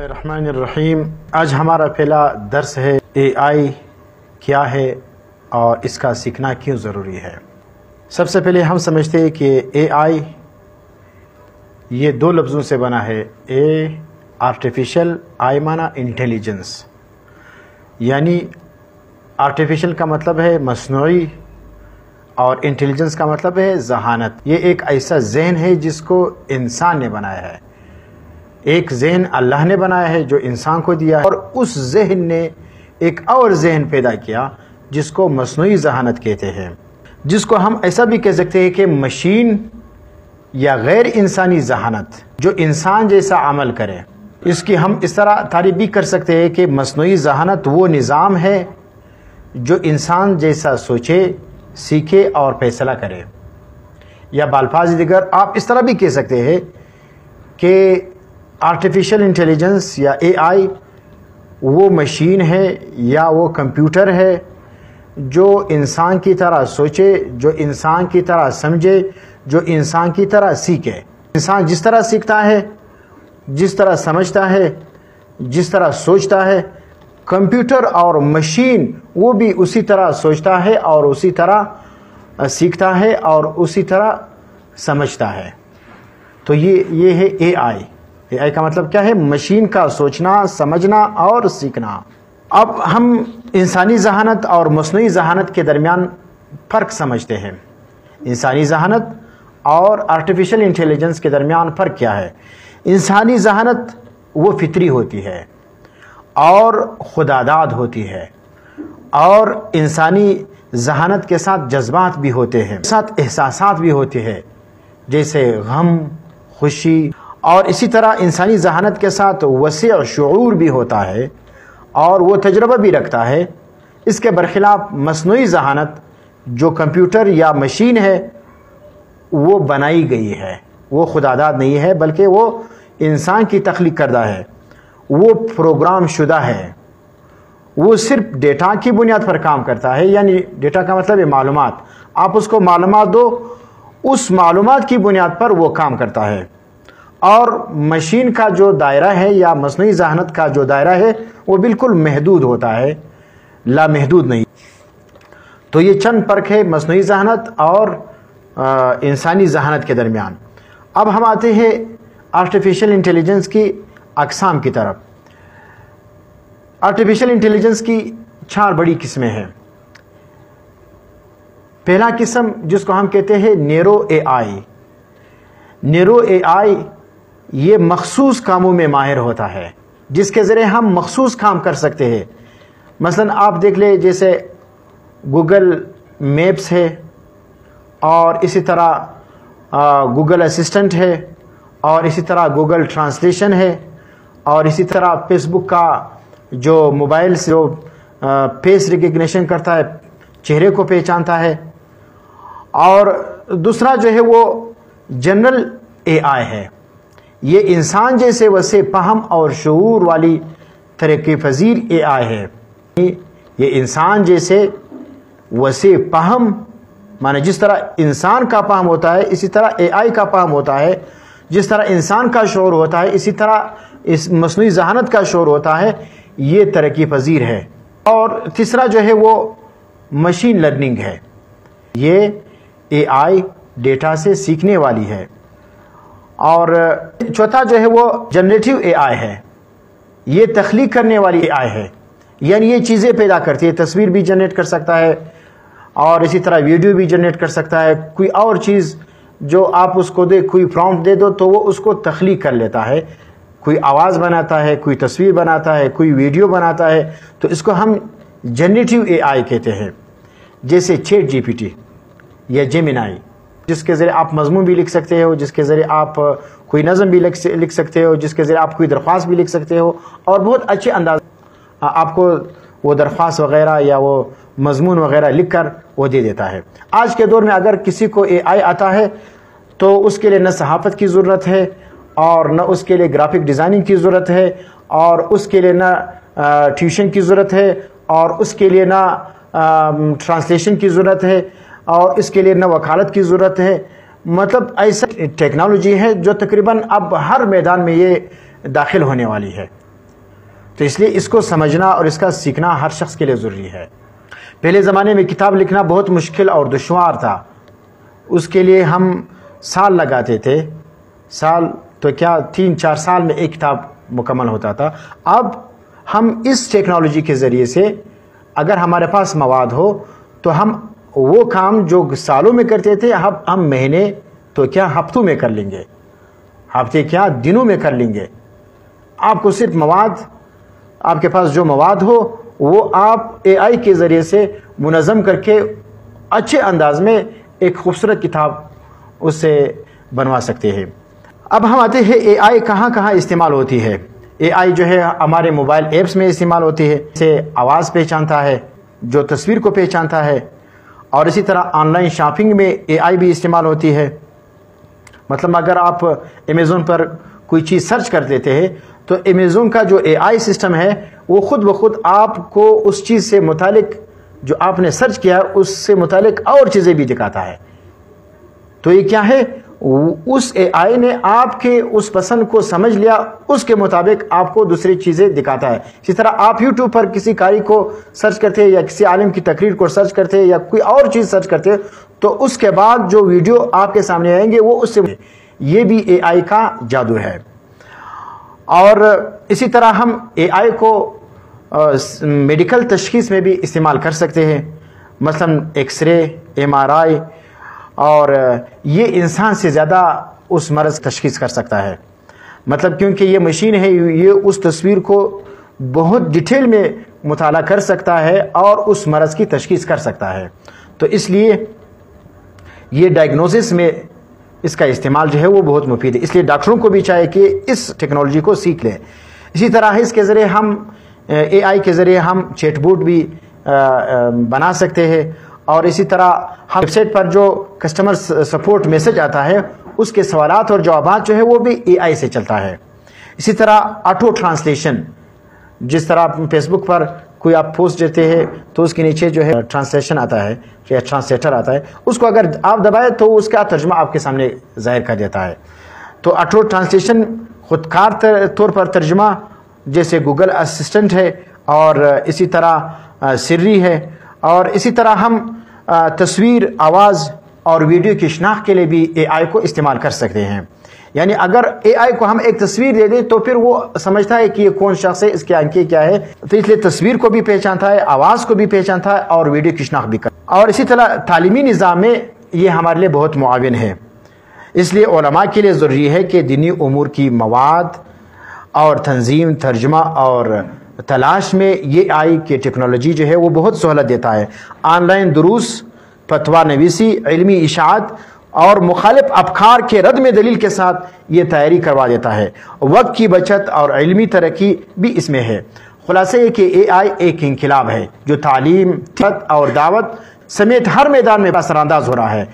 الرحمن الرحیم۔ آج ہمارا پہلا درس ہے اے آئی کیا ہے اور اس کا سیکھنا کیوں ضروری ہے۔ سب سے پہلے ہم سمجھتے ہیں کہ اے آئی یہ دو لفظوں سے بنا ہے۔ آرٹیفیشل، آئی معنی انٹیلیجنس، یعنی آرٹیفیشل کا مطلب ہے مصنوعی اور انٹیلیجنس کا مطلب ہے ذہانت۔ یہ ایک ایسا ذہن ہے جس کو انسان نے بنایا ہے۔ ایک ذہن اللہ نے بنایا ہے جو انسان کو دیا ہے، اور اس ذہن نے ایک اور ذہن پیدا کیا جس کو مصنوعی ذہانت کہتے ہیں، جس کو ہم ایسا بھی کہہ سکتے ہیں کہ مشین یا غیر انسانی ذہانت جو انسان جیسا عمل کرے۔ اس کی ہم اس طرح تعریف بھی کر سکتے ہیں کہ مصنوعی ذہانت وہ نظام ہے جو انسان جیسا سوچے، سیکھے اور فیصلہ کرے، یا بالفاظ دیگر آپ اس طرح بھی کہہ سکتے ہیں کہ آرٹیفیشل انٹیلیجنس یا اے آئی وہ مشین ہے یا وہ کمپیوٹر ہے جو انسان کی طرح سوچے، جو انسان کی طرح سمجھے، جو انسان کی طرح سیکھے۔ انسان جس طرح سیکھتا ہے، جس طرح سمجھتا ہے، جس طرح سوچتا ہے، کمپیوٹر اور مشین وہ بھی اسی طرح سوچتا ہے اور اسی طرح سیکھتا ہے اور اسی طرح سمجھتا ہے۔ تو یہ ہے اے آئی۔ اے آئی کا مطلب کیا ہے؟ مشین کا سوچنا، سمجھنا اور سیکھنا۔ اب ہم انسانی ذہانت اور مصنوعی ذہانت کے درمیان فرق سمجھتے ہیں۔ انسانی ذہانت اور آرٹیفیشل انٹیلیجنس کے درمیان فرق کیا ہے؟ انسانی ذہانت وہ فطری ہوتی ہے اور خداداد ہوتی ہے، اور انسانی ذہانت کے ساتھ جذبات بھی ہوتے ہیں، ساتھ احساسات بھی ہوتے ہیں، جیسے غم، خوشی، اور اسی طرح انسانی ذہانت کے ساتھ وسیع شعور بھی ہوتا ہے اور وہ تجربہ بھی رکھتا ہے۔ اس کے برخلاف مصنوعی ذہانت جو کمپیوٹر یا مشین ہے وہ بنائی گئی ہے، وہ خداداد نہیں ہے بلکہ وہ انسان کی تخلیق کردہ ہے، وہ پروگرام شدہ ہے، وہ صرف ڈیٹا کی بنیاد پر کام کرتا ہے۔ یعنی ڈیٹا کا مطلب ہے معلومات، آپ اس کو معلومات دو، اس معلومات کی بنیاد پر وہ کام کرتا ہے۔ اور مشین کا جو دائرہ ہے یا مصنوعی ذہانت کا جو دائرہ ہے وہ بالکل محدود ہوتا ہے، لامحدود نہیں۔ تو یہ چند فرق ہے مصنوعی ذہانت اور انسانی ذہانت کے درمیان۔ اب ہم آتے ہیں آرٹیفیشل انٹیلیجنس کی اقسام کی طرف۔ آرٹیفیشل انٹیلیجنس کی 4 بڑی قسمیں ہیں۔ پہلا قسم جس کو ہم کہتے ہیں نیرو اے آئی۔ نیرو اے آئی یہ مخصوص کاموں میں ماہر ہوتا ہے، جس کے ذریعے ہم مخصوص کام کر سکتے ہیں۔ مثلا آپ دیکھ لیں، جیسے گوگل میپس ہے، اور اسی طرح گوگل اسسٹنٹ ہے، اور اسی طرح گوگل ٹرانسلیشن ہے، اور اسی طرح فیس بک کا جو موبائل سے جو فیس ریکگنیشن کرتا ہے، چہرے کو پہچانتا ہے۔ اور دوسرا جو ہے وہ جنرل اے آئی ہے۔ یہ انسان جیسے وسیع فہم اور شعور والی ترقی پذیر اے آئی ہے۔ یہ انسان جیسے وسیع فہم، معنی جس طرح انسان کا فہم ہوتا ہے اسی طرح اے آئی کا فہم ہوتا ہے، جس طرح انسان کا شعور ہوتا ہے اسی طرح اس مصنوعی ذہانت کا شعور ہوتا ہے، یہ ترقی پذیر ہے۔ اور تیسرا جو ہے وہ مشین لرننگ ہے۔ یہ اے آئی ڈیٹا سے سیکھنے والی ہے۔ اور چوتھا جو ہے وہ جنریٹو اے آئی ہے۔ یہ تخلیق کرنے والی اے آئی ہے، یعنی یہ چیزیں پیدا کرتی ہے، تصویر بھی جنریٹ کر سکتا ہے اور اسی طرح ویڈیو بھی جنریٹ کر سکتا ہے۔ کوئی اور چیز جو آپ اس کو دے، کوئی پرومپٹ دے دو تو وہ اس کو تخلیق کر لیتا ہے، کوئی آواز بناتا ہے، کوئی تصویر بناتا ہے، کوئی ویڈیو بناتا ہے، تو اس کو ہم جنریٹو اے آئی کہتے ہیں۔ جیسے چیٹ جی پی ٹی یا جیمینائی، جس کے ذریعے آپ مضمون بھی لکھ سکتے ہو، جس کے ذریعے آپ کوئی نظم بھی لکھ سکتے ہو، جس کے ذریعے آپ کوئی درخواست بھی لکھ سکتے ہو، اور بہت اچھے انداز آپ کو وہ درخواست وغیرہ یا وہ مضمون وغیرہ لکھ کر وہ دے دیتا ہے۔ آج کے دور میں اگر کسی کو اے آئی آتا ہے تو اس کے لیے نہ صحافت کی ضرورت ہے، اور نہ اس کے لیے گرافک ڈیزائننگ کی ضرورت ہے، اور اس کے لیے نہ ٹیوشن کی ضرورت ہے، اور اس کے لیے نہ ٹرانسلیشن کی ضرورت ہے، اور اس کے لیے نہ وکالت کی ضرورت ہے۔ مطلب ایسا ٹیکنالوجی ہے جو تقریباً اب ہر میدان میں یہ داخل ہونے والی ہے۔ تو اس لیے اس کو سمجھنا اور اس کا سیکھنا ہر شخص کے لیے ضروری ہے۔ پہلے زمانے میں کتاب لکھنا بہت مشکل اور دشوار تھا، اس کے لیے ہم سال لگاتے تھے، سال تو کیا 3-4 سال میں ایک کتاب مکمل ہوتا تھا۔ اب ہم اس ٹیکنالوجی کے ذریعے سے اگر ہمارے پاس مواد ہو تو ہم وہ کام جو سالوں میں کرتے تھے ہم مہینے تو کیا ہفتوں میں کر لیں گے، ہفتے کیا دنوں میں کر لیں گے۔ آپ کو صرف مواد، آپ کے پاس جو مواد ہو وہ آپ اے آئی کے ذریعے سے منظم کر کے اچھے انداز میں ایک خوبصورت کتاب اس سے بنوا سکتے ہیں۔ اب ہم آتے ہیں اے آئی کہاں کہاں استعمال ہوتی ہے۔ اے آئی جو ہے ہمارے موبائل ایپس میں استعمال ہوتی ہے، جیسے آواز پہچانتا ہے، جو تصویر کو پہچانتا ہے، اور اسی طرح آن لائن شاپنگ میں اے آئی بھی استعمال ہوتی ہے۔ مطلب اگر آپ امیزون پر کوئی چیز سرچ کر دیتے ہیں تو امیزون کا جو اے آئی سسٹم ہے وہ خود بخود آپ کو اس چیز سے متعلق جو آپ نے سرچ کیا اس سے متعلق اور چیزیں بھی دکھاتا ہے۔ تو یہ کیا ہے، اس اے آئی نے آپ کے اس پسند کو سمجھ لیا، اس کے مطابق آپ کو دوسری چیزیں دکھاتا ہے۔ اسی طرح آپ یوٹیوب پر کسی قاری کو سرچ کرتے ہیں یا کسی عالم کی تقریر کو سرچ کرتے ہیں یا کوئی اور چیز سرچ کرتے ہیں تو اس کے بعد جو ویڈیو آپ کے سامنے آئیں گے وہ اس سے، یہ بھی اے آئی کا جادو ہے۔ اور اسی طرح ہم اے آئی کو میڈیکل تشخیص میں بھی استعمال کر سکتے ہیں، مثلا ایکس رے، ایم آر آئی، اور یہ انسان سے زیادہ اس مرض تشخیص کر سکتا ہے۔ مطلب کیونکہ یہ مشین ہے، یہ اس تصویر کو بہت ڈیٹیل میں مطالعہ کر سکتا ہے اور اس مرض کی تشخیص کر سکتا ہے۔ تو اس لیے یہ ڈائگنوسس میں اس کا استعمال جو ہے وہ بہت مفید ہے، اس لیے ڈاکٹروں کو بھی چاہیے کہ اس ٹیکنالوجی کو سیکھ لیں۔ اسی طرح اس کے ذریعے ہم اے آئی کے ذریعے ہم چیٹ بوٹ بھی بنا سکتے ہیں، اور اسی طرح ہم ویب سائٹ پر جو کسٹمر سپورٹ میسج آتا ہے اس کے سوالات اور جوابات جو ہے وہ بھی اے آئی سے چلتا ہے۔ اسی طرح آٹو ٹرانسلیشن، جس طرح فیس بک پر کوئی آپ پوسٹ دیتے ہیں تو اس کے نیچے جو ہے ٹرانسلیشن آتا ہے یا ٹرانسلیٹر آتا ہے، اس کو اگر آپ دبائیں تو اس کا ترجمہ آپ کے سامنے ظاہر کر دیتا ہے۔ تو آٹو ٹرانسلیشن خودکار طور پر ترجمہ جیسے گوگل اسسٹنٹ ہے، اور اسی طرح سری ہے، اور اسی طرح ہم تصویر، آواز اور ویڈیو کی شناخت کے لیے بھی اے آئی کو استعمال کر سکتے ہیں۔ یعنی اگر اے آئی کو ہم ایک تصویر دے دیں تو پھر وہ سمجھتا ہے کہ یہ کون شخص ہے، اس کی آنکھیں کیا ہے، تو اس لیے تصویر کو بھی پہچانتا ہے، آواز کو بھی پہچانتا ہے اور ویڈیو کی شناخت بھی کرتا ہے۔ اور اسی طرح تعلیمی نظام میں یہ ہمارے لیے بہت معاون ہے، اس لیے علماء کے لیے ضروری ہے کہ دینی امور کی مواد اور تنظیم، ترجمہ اور تلاش میں یہ آئی کی ٹیکنالوجی جو ہے وہ بہت سہولت دیتا ہے۔ آن لائن دروس، فتویٰ نویسی، علمی اشاعت اور مخالف افکار کے رد میں دلیل کے ساتھ یہ تیاری کروا دیتا ہے۔ وقت کی بچت اور علمی ترقی بھی اس میں ہے۔ خلاصہ یہ کہ اے آئی ایک انقلاب ہے جو تعلیم، اور دعوت سمیت ہر میدان میں اثر انداز ہو رہا ہے۔